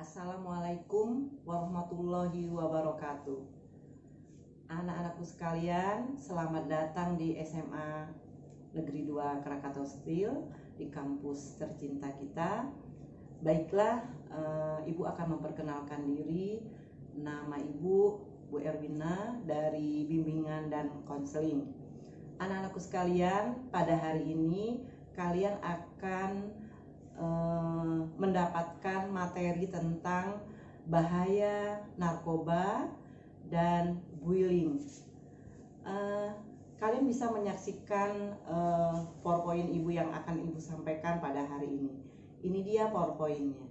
Assalamualaikum warahmatullahi wabarakatuh. Anak-anakku sekalian, selamat datang di SMA Negeri 2 Krakatau Steel di kampus tercinta kita. Baiklah, Ibu akan memperkenalkan diri. Nama Ibu, Bu Erwina dari Bimbingan dan Konseling. Anak-anakku sekalian, pada hari ini kalian akan mendapatkan materi tentang bahaya narkoba dan bullying. Kalian bisa menyaksikan PowerPoint Ibu yang akan Ibu sampaikan pada hari ini. Ini dia PowerPoint-nya.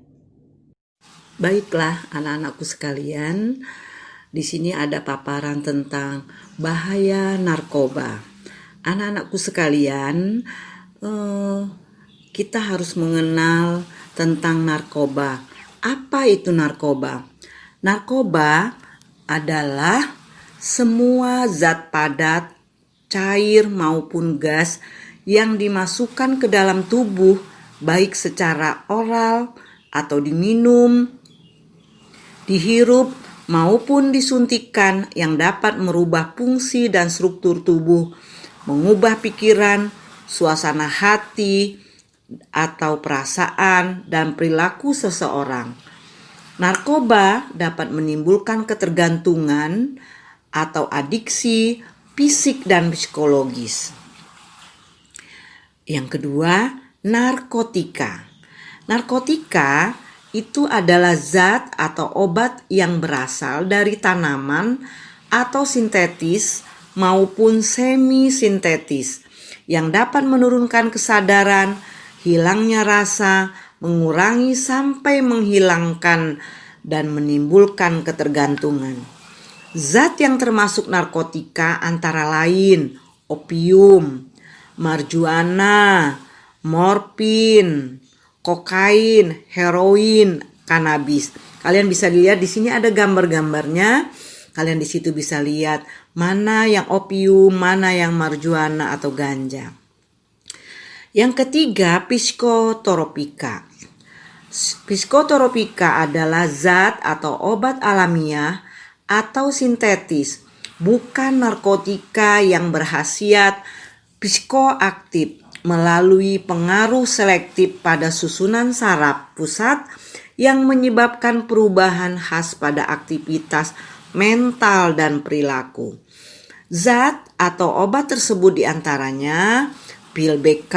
Baiklah anak-anakku sekalian, di sini ada paparan tentang bahaya narkoba. Anak-anakku sekalian, kita harus mengenal tentang narkoba. Apa itu narkoba? Narkoba adalah semua zat padat, cair maupun gas yang dimasukkan ke dalam tubuh, baik secara oral atau diminum, dihirup maupun disuntikkan, yang dapat merubah fungsi dan struktur tubuh, mengubah pikiran, suasana hati, atau perasaan dan perilaku seseorang. Narkoba dapat menimbulkan ketergantungan atau adiksi fisik dan psikologis. Yang kedua, narkotika. Narkotika itu adalah zat atau obat yang berasal dari tanaman atau sintetis maupun semi sintetis yang dapat menurunkan kesadaran, hilangnya rasa, mengurangi sampai menghilangkan dan menimbulkan ketergantungan. Zat yang termasuk narkotika antara lain opium, marijuana, morfin, kokain, heroin, kanabis. Kalian bisa lihat di sini ada gambar-gambarnya. Kalian di situ bisa lihat mana yang opium, mana yang marijuana atau ganja. Yang ketiga, psikotropika. Psikotropika adalah zat atau obat alamiah atau sintetis, bukan narkotika, yang berkhasiat psikoaktif melalui pengaruh selektif pada susunan saraf pusat yang menyebabkan perubahan khas pada aktivitas mental dan perilaku. Zat atau obat tersebut diantaranya pil BK,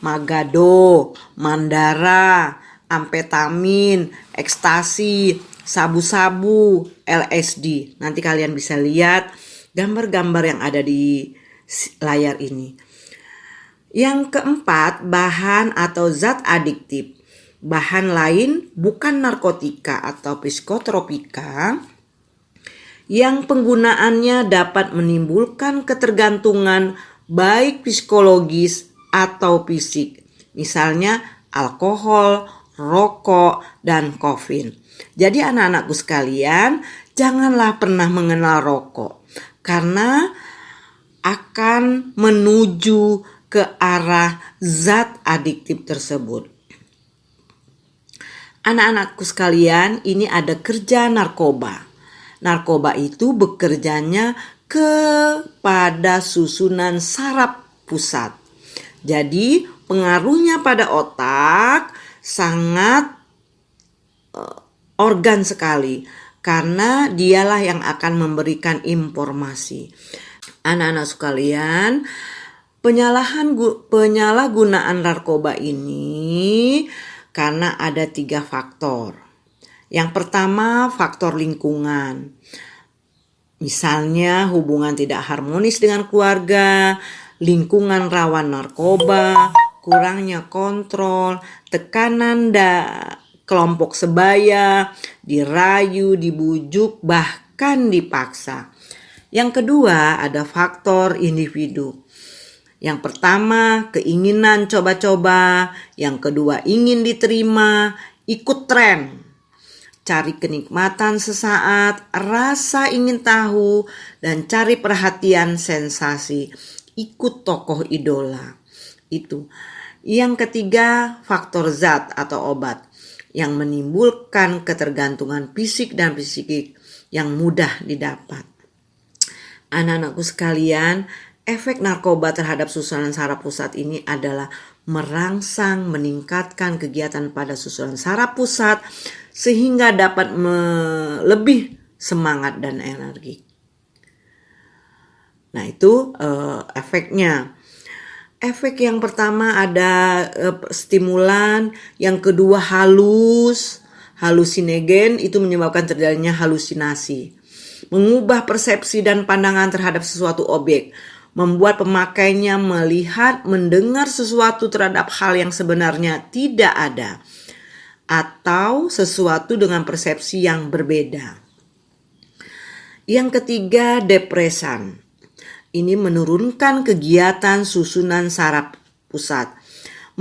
Magado, Mandara, amfetamin, ekstasi, sabu-sabu, LSD. Nanti kalian bisa lihat gambar-gambar yang ada di layar ini. Yang keempat, bahan atau zat adiktif. Bahan lain bukan narkotika atau psikotropika yang penggunaannya dapat menimbulkan ketergantungan baik psikologis atau fisik, misalnya alkohol, rokok, dan kafein. Jadi anak-anakku sekalian, janganlah pernah mengenal rokok karena akan menuju ke arah zat adiktif tersebut. Anak-anakku sekalian, ini ada kerja narkoba. Narkoba itu bekerjanya kepada susunan saraf pusat. Jadi pengaruhnya pada otak sangat organ sekali, karena dialah yang akan memberikan informasi. Anak-anak sekalian, penyalahgunaan narkoba ini karena ada 3 faktor. Yang pertama, faktor lingkungan. Misalnya hubungan tidak harmonis dengan keluarga, lingkungan rawan narkoba, kurangnya kontrol, tekanan kelompok sebaya, dirayu, dibujuk, bahkan dipaksa. Yang kedua, ada faktor individu. Yang pertama, keinginan coba-coba. Yang kedua, ingin diterima, ikut tren, cari kenikmatan sesaat, rasa ingin tahu, dan cari perhatian sensasi, ikut tokoh idola. Itu. Yang ketiga, faktor zat atau obat. yang menimbulkan ketergantungan fisik dan psikik yang mudah didapat. Anak-anakku sekalian, efek narkoba terhadap susunan saraf pusat ini adalah merangsang, meningkatkan kegiatan pada susunan saraf pusat sehingga dapat lebih semangat dan energi. Nah, itu efeknya. Efek yang pertama ada stimulan, yang kedua halusinogen, itu menyebabkan terjadinya halusinasi. Mengubah persepsi dan pandangan terhadap sesuatu objek, membuat pemakainya melihat, mendengar sesuatu terhadap hal yang sebenarnya tidak ada, atau sesuatu dengan persepsi yang berbeda. Yang ketiga, depresan. Ini menurunkan kegiatan susunan saraf pusat,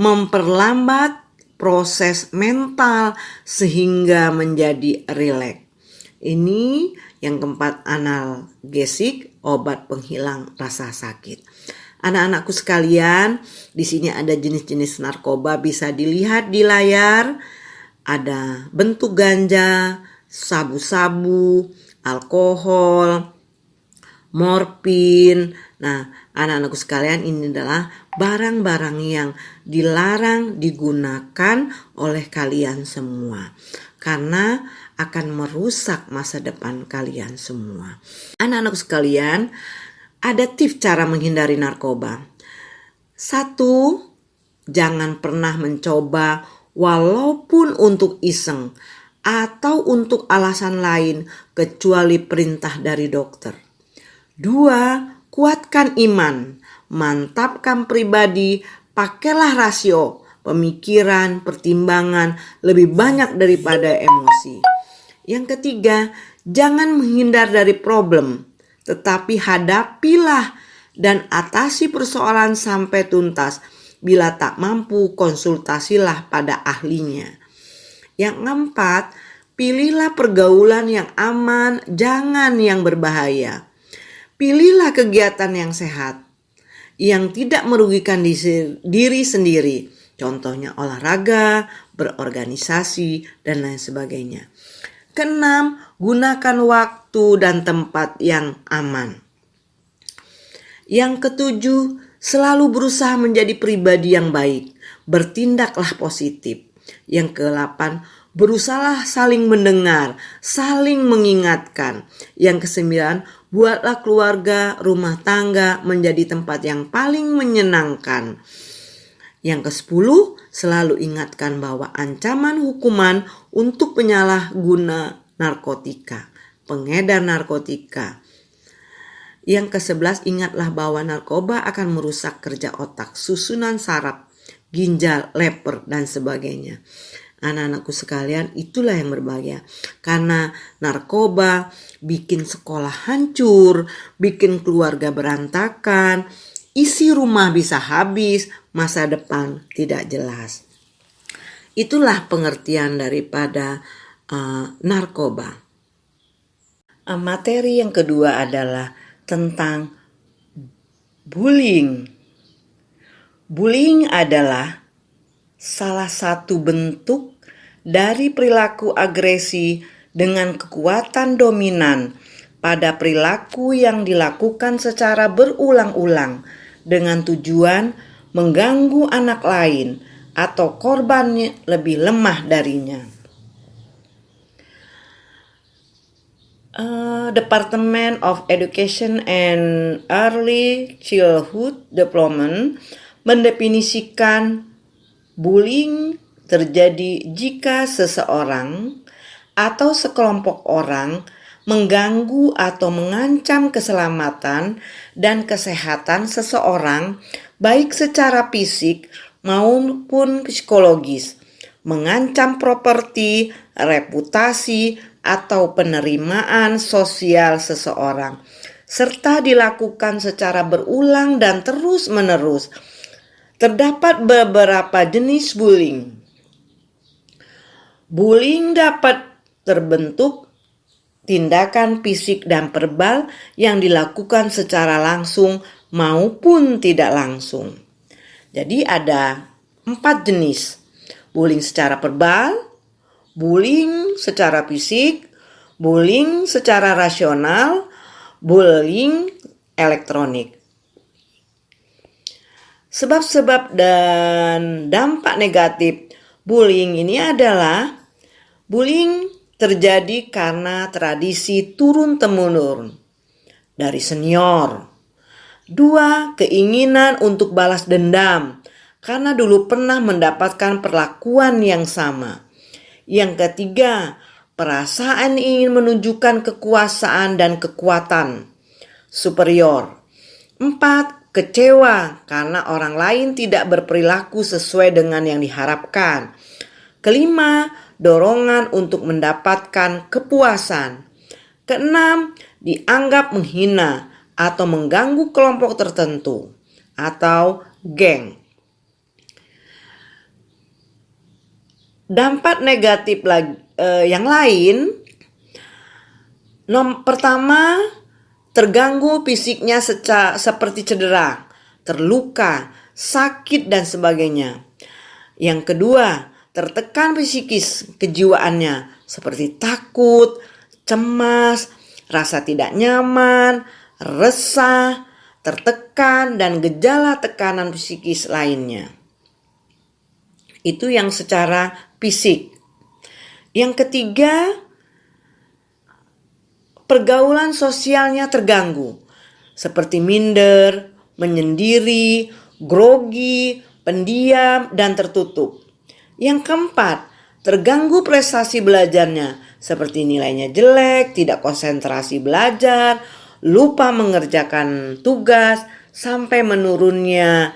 memperlambat proses mental sehingga menjadi rileks. Ini yang keempat, analgesik, obat penghilang rasa sakit. Anak-anakku sekalian, di sini ada jenis-jenis narkoba bisa dilihat di layar. Ada bentuk ganja, sabu-sabu, alkohol, morfin. Nah, anak-anakku sekalian, ini adalah barang-barang yang dilarang digunakan oleh kalian semua karena akan merusak masa depan kalian semua. Anak-anakku sekalian, ada tips cara menghindari narkoba. 1, jangan pernah mencoba walaupun untuk iseng atau untuk alasan lain kecuali perintah dari dokter. 2, kuatkan iman, mantapkan pribadi, pakailah rasio, pemikiran, pertimbangan lebih banyak daripada emosi. Yang ketiga, jangan menghindar dari problem, tetapi hadapilah dan atasi persoalan sampai tuntas. Bila tak mampu, konsultasilah pada ahlinya. Yang keempat, pilihlah pergaulan yang aman, jangan yang berbahaya. Pilihlah kegiatan yang sehat, yang tidak merugikan diri sendiri. Contohnya olahraga, berorganisasi, dan lain sebagainya. Keenam, gunakan waktu dan tempat yang aman. Yang ketujuh, selalu berusaha menjadi pribadi yang baik. Bertindaklah positif. Yang ke-8, berusahalah saling mendengar, saling mengingatkan. Yang ke-9, buatlah keluarga, rumah tangga menjadi tempat yang paling menyenangkan. Yang ke-10, selalu ingatkan bahwa ancaman hukuman untuk penyalahguna narkotika, pengedar narkotika. Yang ke-11, ingatlah bahwa narkoba akan merusak kerja otak, susunan saraf, ginjal, leper, dan sebagainya. Anak-anakku sekalian, itulah yang berbahaya. Karena narkoba bikin sekolah hancur, bikin keluarga berantakan, isi rumah bisa habis, masa depan tidak jelas. Itulah pengertian daripada narkoba. Materi yang kedua adalah tentang bullying. Bullying adalah salah satu bentuk dari perilaku agresi dengan kekuatan dominan pada perilaku yang dilakukan secara berulang-ulang dengan tujuan mengganggu anak lain atau korbannya lebih lemah darinya. Department of Education and Early Childhood Development mendefinisikan bullying terjadi jika seseorang atau sekelompok orang mengganggu atau mengancam keselamatan dan kesehatan seseorang baik secara fisik maupun psikologis, mengancam properti, reputasi, atau penerimaan sosial seseorang, serta dilakukan secara berulang dan terus-menerus. Terdapat beberapa jenis bullying. Bullying dapat terbentuk tindakan fisik dan verbal yang dilakukan secara langsung maupun tidak langsung. Jadi ada 4 jenis. Bullying secara verbal, bullying secara fisik, bullying secara rasional, bullying elektronik. Sebab-sebab dan dampak negatif bullying ini adalah bullying terjadi karena tradisi turun-temurun dari senior. 2. Keinginan untuk balas dendam karena dulu pernah mendapatkan perlakuan yang sama. Yang ketiga, perasaan ingin menunjukkan kekuasaan dan kekuatan superior. 4. Kecewa karena orang lain tidak berperilaku sesuai dengan yang diharapkan. Kelima, dorongan untuk mendapatkan kepuasan. Keenam, dianggap menghina atau mengganggu kelompok tertentu atau geng. Dampak negatif yang lain, pertama, terganggu fisiknya seperti cedera, terluka, sakit dan sebagainya. Yang kedua, tertekan psikis kejiwaannya seperti takut, cemas, rasa tidak nyaman, resah, tertekan dan gejala tekanan psikis lainnya. Itu yang secara fisik. Yang ketiga, pergaulan sosialnya terganggu, seperti minder, menyendiri, grogi, pendiam, dan tertutup. Yang keempat, terganggu prestasi belajarnya, seperti nilainya jelek, tidak konsentrasi belajar, lupa mengerjakan tugas, sampai menurunnya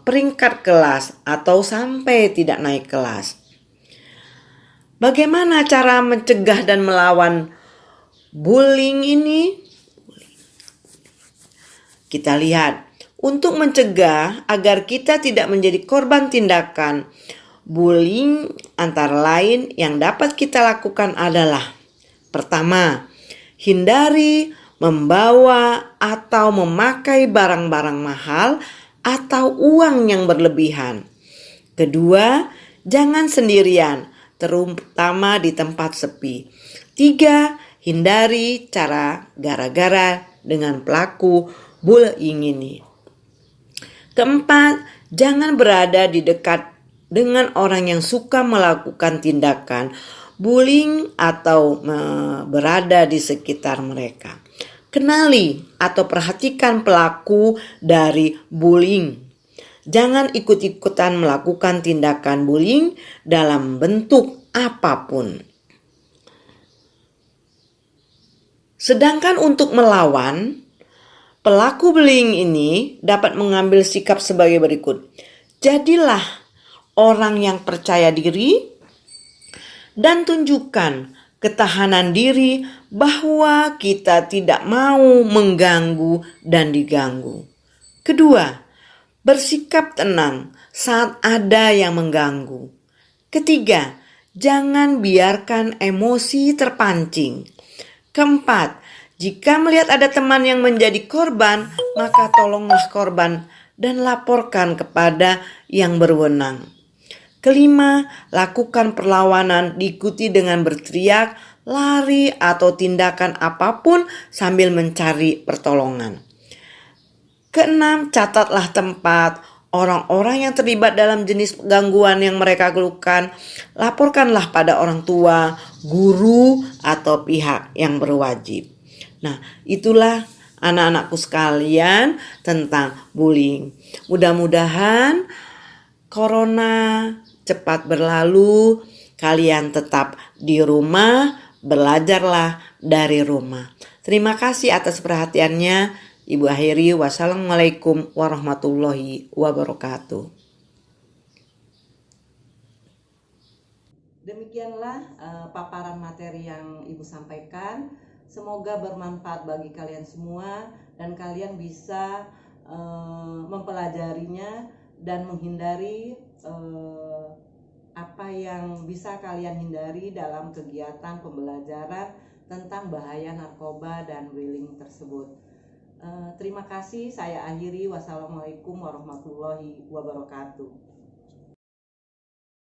peringkat kelas atau sampai tidak naik kelas. Bagaimana cara mencegah dan melawan bullying ini? Kita lihat, untuk mencegah agar kita tidak menjadi korban tindakan bullying, antara lain yang dapat kita lakukan adalah: pertama, hindari membawa atau memakai barang-barang mahal atau uang yang berlebihan. Kedua, jangan sendirian, terutama di tempat sepi. 3. Hindari cara gara-gara dengan pelaku bullying ini. Keempat, jangan berada di dekat dengan orang yang suka melakukan tindakan bullying atau berada di sekitar mereka. Kenali atau perhatikan pelaku dari bullying. Jangan ikut-ikutan melakukan tindakan bullying dalam bentuk apapun. Sedangkan untuk melawan pelaku bullying ini dapat mengambil sikap sebagai berikut. Jadilah orang yang percaya diri dan tunjukkan ketahanan diri bahwa kita tidak mau mengganggu dan diganggu. Kedua, bersikap tenang saat ada yang mengganggu. Ketiga, jangan biarkan emosi terpancing. Keempat, jika melihat ada teman yang menjadi korban, maka tolonglah korban dan laporkan kepada yang berwenang. Kelima, lakukan perlawanan diikuti dengan berteriak, lari, atau tindakan apapun sambil mencari pertolongan. Keenam, catatlah tempat orang-orang yang terlibat dalam jenis gangguan yang mereka keluhkan. Laporkanlah pada orang tua, guru, atau pihak yang berwajib. Nah, itulah anak-anakku sekalian tentang bullying. Mudah-mudahan corona cepat berlalu, kalian tetap di rumah, belajarlah dari rumah. Terima kasih atas perhatiannya. Ibu akhiri, wassalamualaikum warahmatullahi wabarakatuh. Demikianlah paparan materi yang Ibu sampaikan. Semoga bermanfaat bagi kalian semua dan kalian bisa mempelajarinya dan menghindari apa yang bisa kalian hindari dalam kegiatan pembelajaran tentang bahaya narkoba dan bullying tersebut. Terima kasih, saya akhiri. Wassalamualaikum warahmatullahi wabarakatuh.